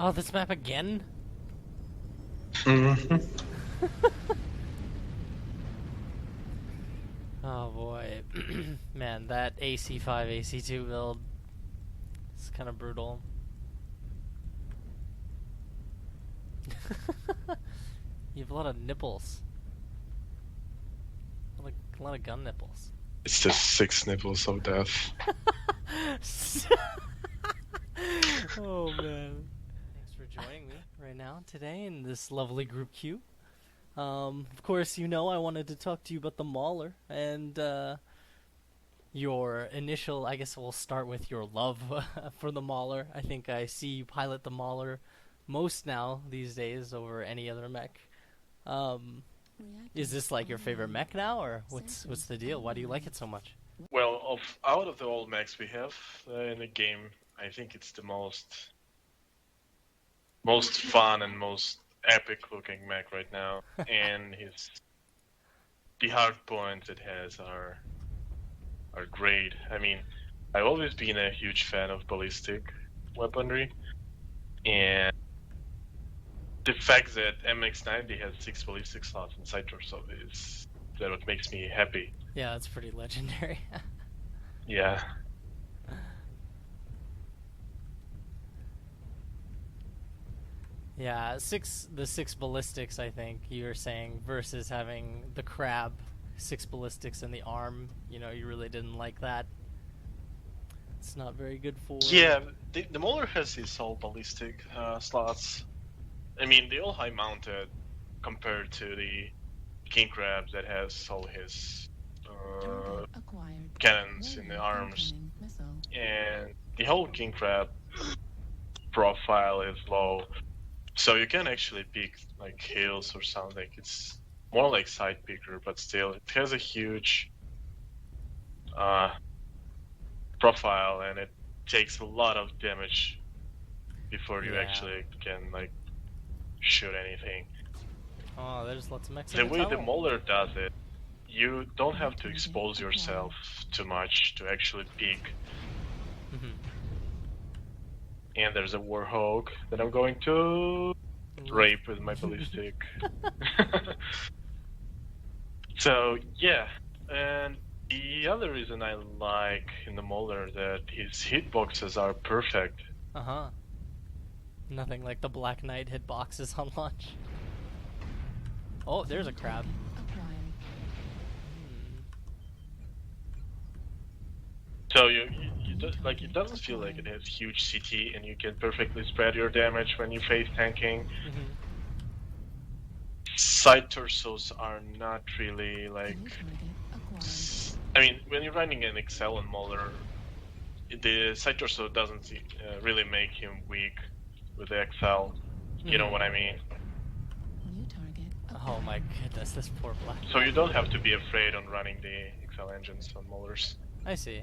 Oh, this map again? Mm-hmm. Oh boy. Man, that AC5, AC2 build is kind of brutal. You have a lot of nipples. A lot of gun nipples. It's the 6 nipples of death. Oh man. Thanks for joining me right now today in this lovely group queue. Of course, you know I wanted to talk to you about the Mauler and your initial, I guess we'll start with your love for the Mauler. I think I see you pilot the Mauler most now these days over any other mech. Is this like your favorite mech now, or what's the deal? Why do you like it so much? Well, out of the old mechs we have in the game, I think it's the most fun and most epic looking mech right now. And the hard points it has are great. I mean, I've always been a huge fan of ballistic weaponry, and the fact that MX90 has 6 ballistic slots inside torso is that what makes me happy. Yeah, that's pretty legendary. Yeah. Yeah, the six ballistics, I think you were saying, versus having the crab 6 ballistics in the arm. You know, you really didn't like that. It's not very good for. Yeah, the Mauler has his all ballistic slots. I mean, they all high mounted compared to the King Crab that has all his cannons in the arms, and the whole King Crab profile is low, so you can actually pick like hills or something. It's more like side picker, but still it has a huge profile, and it takes a lot of damage before you actually can like shoot anything. Oh, there's lots of mechs. The way the Mauler does it, you don't have to expose yourself too much to actually peek. And there's a Warhawk that I'm going to rape with my ballistic. So yeah, and the other reason I like in the Mauler that his hitboxes are perfect. Nothing like the Black Knight hitboxes on launch. Oh, there's a crab. So like it doesn't feel like it has huge CT, and you can perfectly spread your damage when you face tanking. Side torsos are not really like. I mean, when you're running an XL and Mauler, the side torso doesn't really make him weak with the XL. You know what I mean? Oh my goodness, this poor Black. So you don't have to be afraid on running the XL engines on Maulers. I see.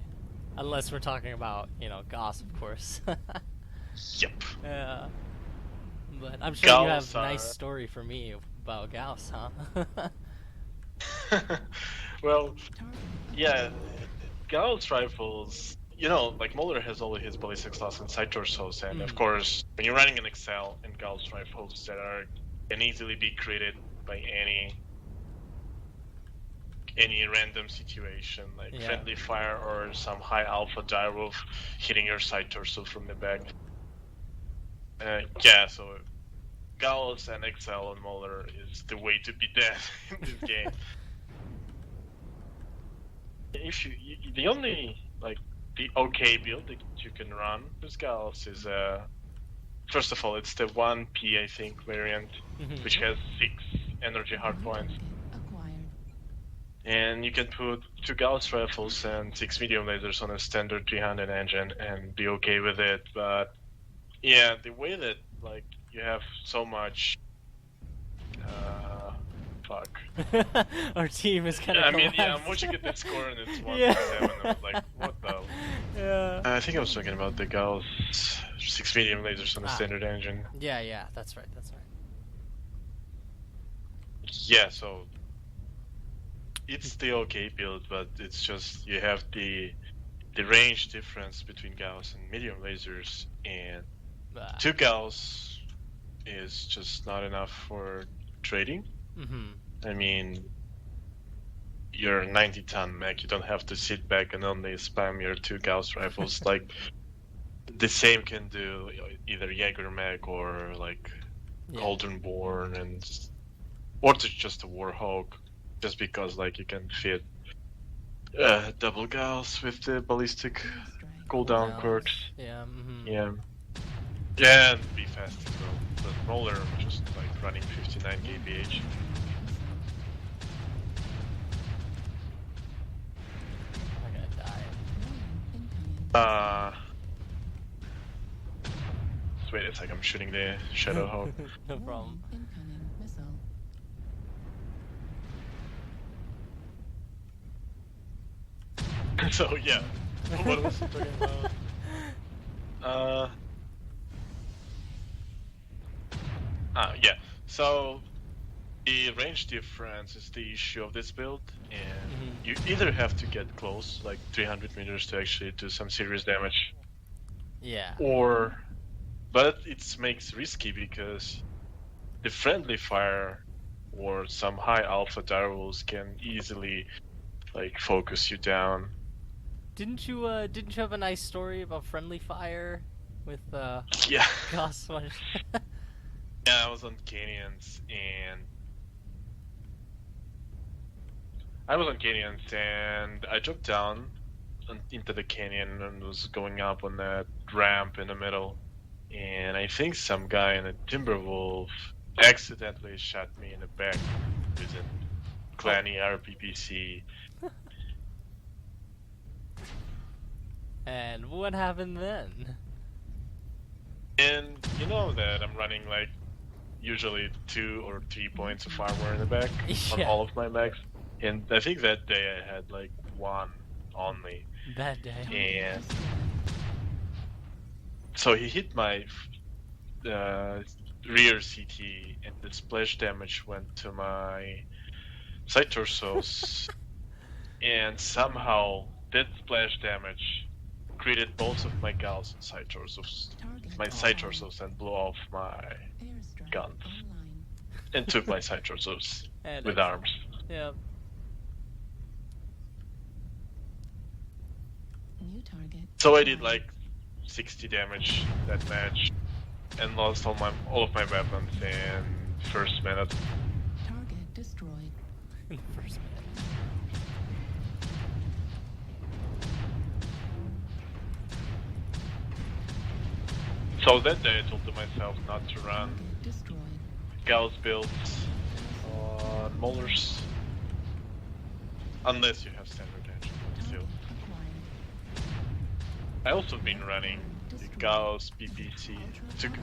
Unless we're talking about, you know, Gauss, of course. Yep. Yeah. But I'm sure you have a nice story for me about Gauss, huh? Well, yeah, Gauss rifles, you know, like Mauler has all of his ballistic slots and side torsos, and of course, when you're running an XL and Gauss rifles that can easily be created by any random situation, like friendly fire or some high alpha direwolf hitting your side torso from the back. Yeah, so Gauss and XL and Mauler is the way to be dead in this game. The only like the okay build that you can run with Gauss is first of all, it's the 1P I think variant, which has 6 energy hardpoints. And you can put 2 Gauss rifles and 6 medium lasers on a standard 300 engine and be okay with it. But yeah, the way that like you have so much, fuck. Our team is kind of. I mean, yeah, I'm watching at the score and it's 1-7. I was like, what the? Yeah. I think I was talking about the Gauss 6 medium lasers on a standard engine. Yeah, that's right. Yeah, so it's the okay build, but it's just you have the range difference between Gauss and medium lasers, and 2 gals is just not enough for trading. Mm-hmm. I mean, you're a 90-ton mech. You don't have to sit back and only spam your 2 gauss rifles. Like, the same can do either Jaeger mech or like Golden Born, or just a Warhawk, just because like you can fit double gauss with the ballistic cooldown quirks. Yeah. Mm-hmm. Yeah, and be fast as well. But Mauler just like running 59 kph. I'm gonna die. Just wait a sec, I'm shooting the Shadow Hawk. No problem. Incoming missile. So yeah, what was I talking about? Yeah. So the range difference is the issue of this build, and you either have to get close, like 300 meters, to actually do some serious damage, Yeah. but it makes risky because the friendly fire or some high alpha direwolves can easily like focus you down. Didn't you have a nice story about friendly fire with Yeah. Goss? Yeah, I was on canyons and I dropped down into the canyon and was going up on that ramp in the middle, and I think some guy in a Timberwolf accidentally shot me in the back with a Clanny RPPC. And what happened then? And you know that I'm running like usually 2 or 3 points of armor in the back on all of my mechs, and I think that day I had like 1 only. That day. And so he hit my rear CT, and the splash damage went to my side torsos, and somehow that splash damage created both of my gals and side torsos, and blew off my guns and took my side torsos with arms. Yeah. New target. So I did like 60 damage that match and lost all of my weapons in first minute. Target destroyed. In the first minute. So that day I told to myself not to run Target destroyed. Gauss builds on Maulers unless you have standard engine. Still, Target acquired. I also been running the Gauss BPC,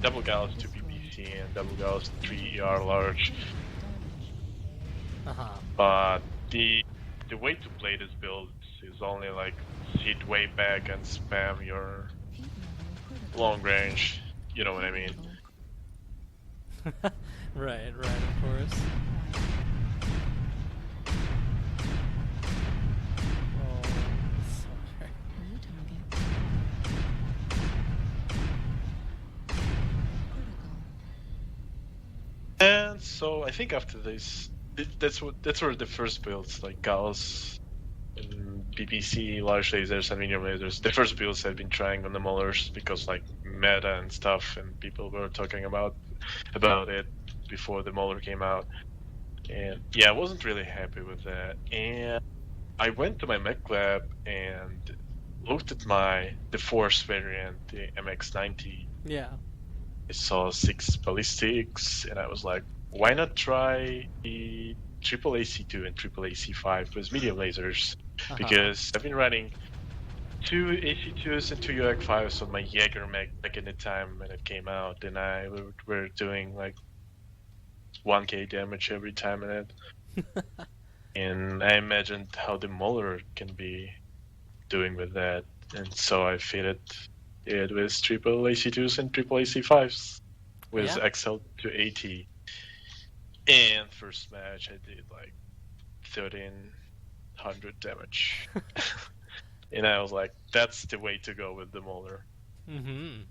double Gauss 2 BPC and double Gauss 3 ER large. Uh-huh. But the way to play this build is only like sit way back and spam your Heat level critical. long range. You know what I mean? Right, of course. Oh, sorry. New target. Critical. And so I think after this, that's where the first builds like Gauss, and PPC, large lasers, and medium lasers. The first builds I've been trying on the Maulers because like meta and stuff, and people were talking about it before the Mauler came out. And yeah, I wasn't really happy with that. And I went to my mech lab and looked at the Force variant, the MX-90. Yeah. I saw 6 ballistics, and I was like, why not try the triple AC2 and triple AC5 with medium lasers? Because I've been running 2 AC2s and 2 UAC5s on my Jaeger mech back in the time when it came out, and were doing like 1k damage every time in it. And I imagined how the Mauler can be doing with that, and so I fitted it with triple AC2s and triple AC5s with XL to AT. And first match I did like 1300 damage. And I was like, that's the way to go with the Mauler. Mm-hmm.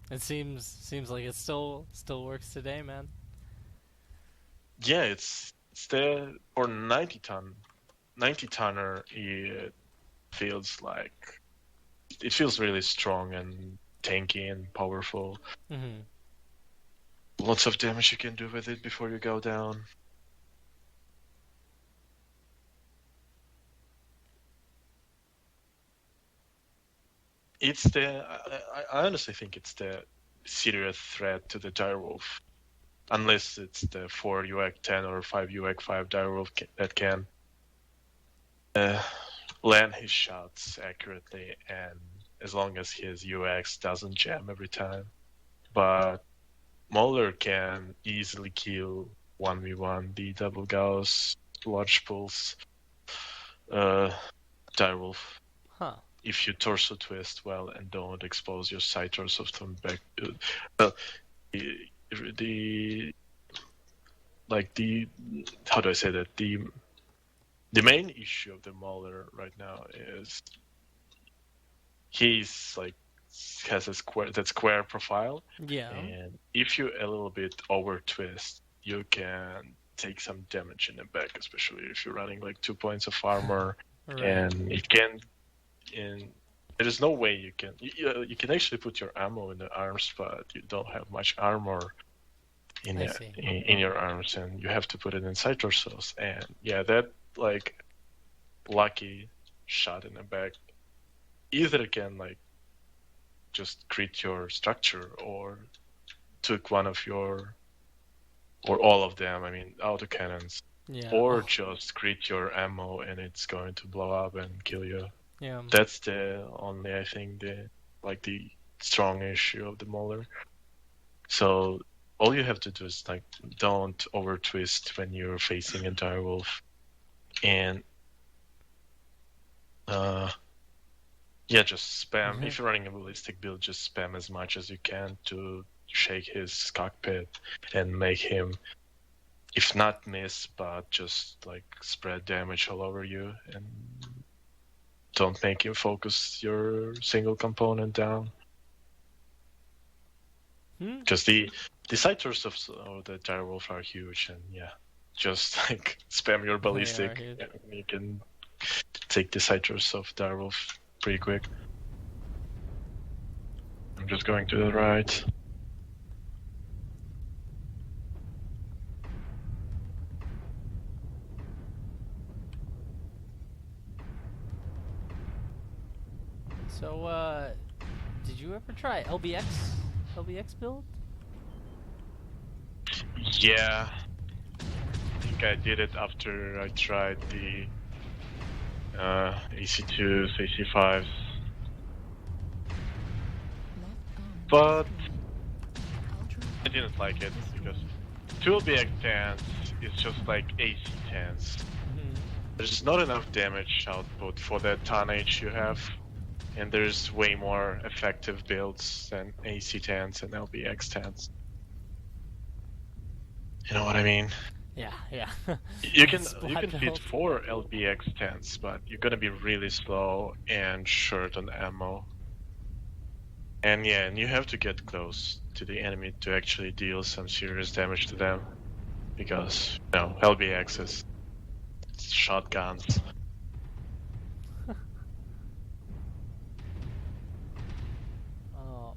It seems like it still works today, man. Yeah, it's there for 90 tonner. It feels really strong and tanky and powerful. Mhm. Lots of damage you can do with it before you go down. I honestly think it's the serious threat to the direwolf, unless it's the 4 UAC 10 or 5 UAC 5 direwolf that can land his shots accurately, and as long as his UX doesn't jam every time. But Mauler can easily kill 1v1 the double Gauss large pulse direwolf Huh. if you torso twist well and don't expose your side torso from back. Well, the how do I say that? The main issue of the Mauler right now is he's like has a square profile, Yeah. and if you a little bit over twist, you can take some damage in the back, especially if you're running like 2 points of armor, Right. and it can. And there is no way you can actually put your ammo in the arms, but you don't have much armor in your arms, and you have to put it inside torsos. And yeah, that like lucky shot in the back either can like just crit your structure or took one of your or all of them. I mean, autocannons, Yeah. or just crit your ammo and it's going to blow up and kill you. Yeah. That's the only, I think, the strong issue of the Mauler. So all you have to do is like don't over twist when you're facing a direwolf, and just spam. If you're running a ballistic build, just spam as much as you can to shake his cockpit and make him, if not miss, but just like spread damage all over you, and don't make him focus your single component down. Because the side torsos of the direwolf are huge, and yeah, just like spam your ballistic, and you can take the side torso of direwolf pretty quick. I'm just going to the right. So, did you ever try LBX build? Yeah, I think I did it after I tried the AC2s, AC5s. But I didn't like it because 2 LBX 10s is just like AC 10s. There's not enough damage output for that tonnage you have, and there's way more effective builds than AC 10s and LBX 10s. You know what I mean? Yeah. You can fit 4 LBX 10s, but you're gonna be really slow and short on ammo. And yeah, and you have to get close to the enemy to actually deal some serious damage to them, because LBX is shotguns. Oh.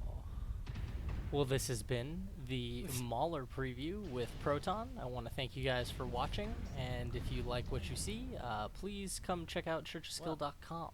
Well, this has been the Mauler preview with Proton. I want to thank you guys for watching, and if you like what you see, please come check out churchofskill.com.